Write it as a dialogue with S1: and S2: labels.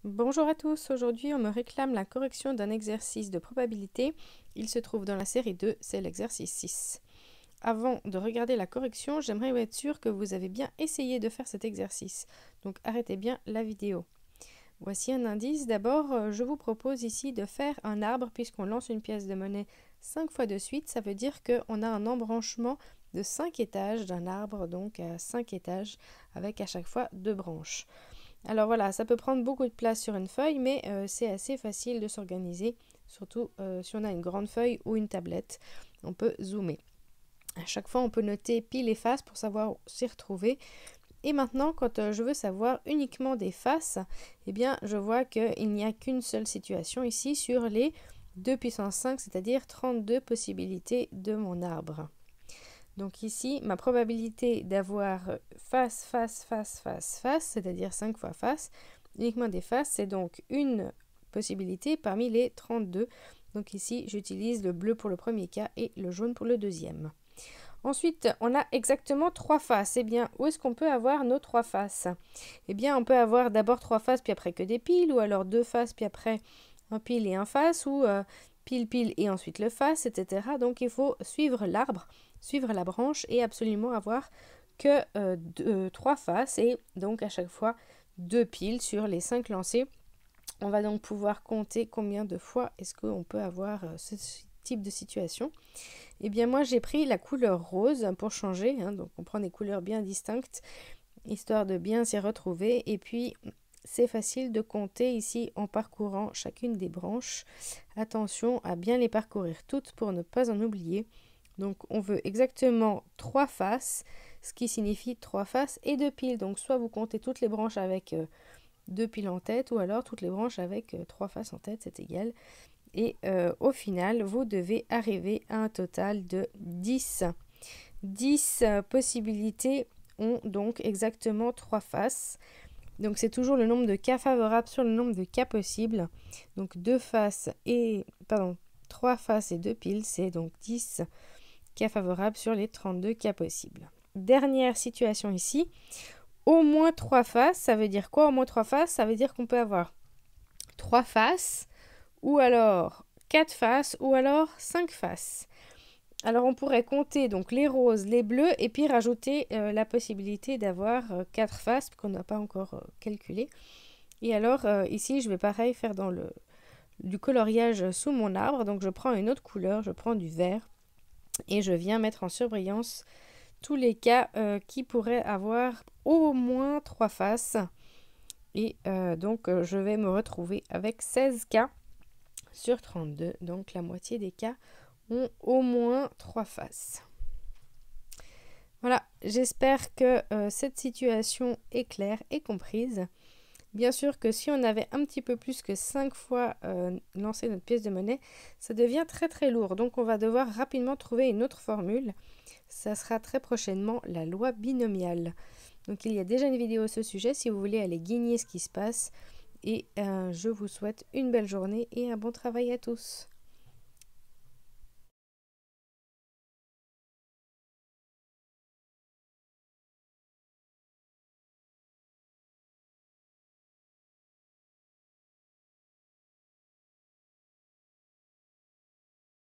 S1: Bonjour à tous, aujourd'hui on me réclame la correction d'un exercice de probabilité. Il se trouve dans la série 2, c'est l'exercice 6. Avant de regarder la correction, j'aimerais être sûr que vous avez bien essayé de faire cet exercice. Donc arrêtez bien la vidéo. Voici un indice. D'abord, je vous propose ici de faire un arbre puisqu'on lance une pièce de monnaie 5 fois de suite. Ça veut dire qu'on a un embranchement de 5 étages d'un arbre, donc à 5 étages, avec à chaque fois 2 branches. Alors voilà, ça peut prendre beaucoup de place sur une feuille, mais c'est assez facile de s'organiser, surtout si on a une grande feuille ou une tablette. On peut zoomer. À chaque fois, on peut noter pile et face pour savoir s'y retrouver. Et maintenant, quand je veux savoir uniquement des faces, eh bien, je vois qu'il n'y a qu'une seule situation ici sur les 2 puissance 5, c'est-à-dire 32 possibilités de mon arbre. Donc ici, ma probabilité d'avoir face, face, face, face, face, c'est-à-dire 5 fois face, uniquement des faces, c'est donc une possibilité parmi les 32. Donc ici, j'utilise le bleu pour le premier cas et le jaune pour le deuxième. Ensuite, on a exactement 3 faces. Eh bien, où est-ce qu'on peut avoir nos 3 faces? Eh bien, on peut avoir d'abord 3 faces, puis après que des piles, ou alors 2 faces, puis après un pile et un face, ou pile, pile et ensuite le face, etc. Donc, il faut suivre l'arbre, suivre la branche et absolument avoir que 3 faces et donc à chaque fois 2 piles sur les 5 lancés. On va donc pouvoir compter combien de fois est-ce qu'on peut avoir ce type de situation. Eh bien moi j'ai pris la couleur rose pour changer, donc on prend des couleurs bien distinctes, histoire de bien s'y retrouver. Et puis c'est facile de compter ici en parcourant chacune des branches. Attention à bien les parcourir toutes pour ne pas en oublier. Donc on veut exactement 3 faces, ce qui signifie 3 faces et 2 piles. Donc soit vous comptez toutes les branches avec 2 piles en tête, ou alors toutes les branches avec 3 faces en tête, c'est égal. Et au final, vous devez arriver à un total de 10. 10 possibilités ont donc exactement 3 faces. Donc c'est toujours le nombre de cas favorables sur le nombre de cas possibles. Donc 3 faces et 2 piles, c'est donc 10 cas favorables sur les 32 cas possibles. Dernière situation ici, au moins 3 faces, ça veut dire quoi? Au moins 3 faces, ça veut dire qu'on peut avoir 3 faces, ou alors 4 faces, ou alors 5 faces. Alors on pourrait compter donc les roses, les bleus, et puis rajouter la possibilité d'avoir 4 faces qu'on n'a pas encore calculé. Et alors ici je vais pareil faire du coloriage sous mon arbre. Donc je prends une autre couleur, je prends du vert, et je viens mettre en surbrillance tous les cas qui pourraient avoir au moins 3 faces. Et donc je vais me retrouver avec 16 cas sur 32. Donc la moitié des cas ont au moins 3 faces. Voilà, j'espère que cette situation est claire et comprise. Bien sûr que si on avait un petit peu plus que 5 fois lancé notre pièce de monnaie, ça devient très très lourd. Donc on va devoir rapidement trouver une autre formule. Ça sera très prochainement la loi binomiale. Donc il y a déjà une vidéo à ce sujet si vous voulez aller guigner ce qui se passe. Et je vous souhaite une belle journée et un bon travail à tous.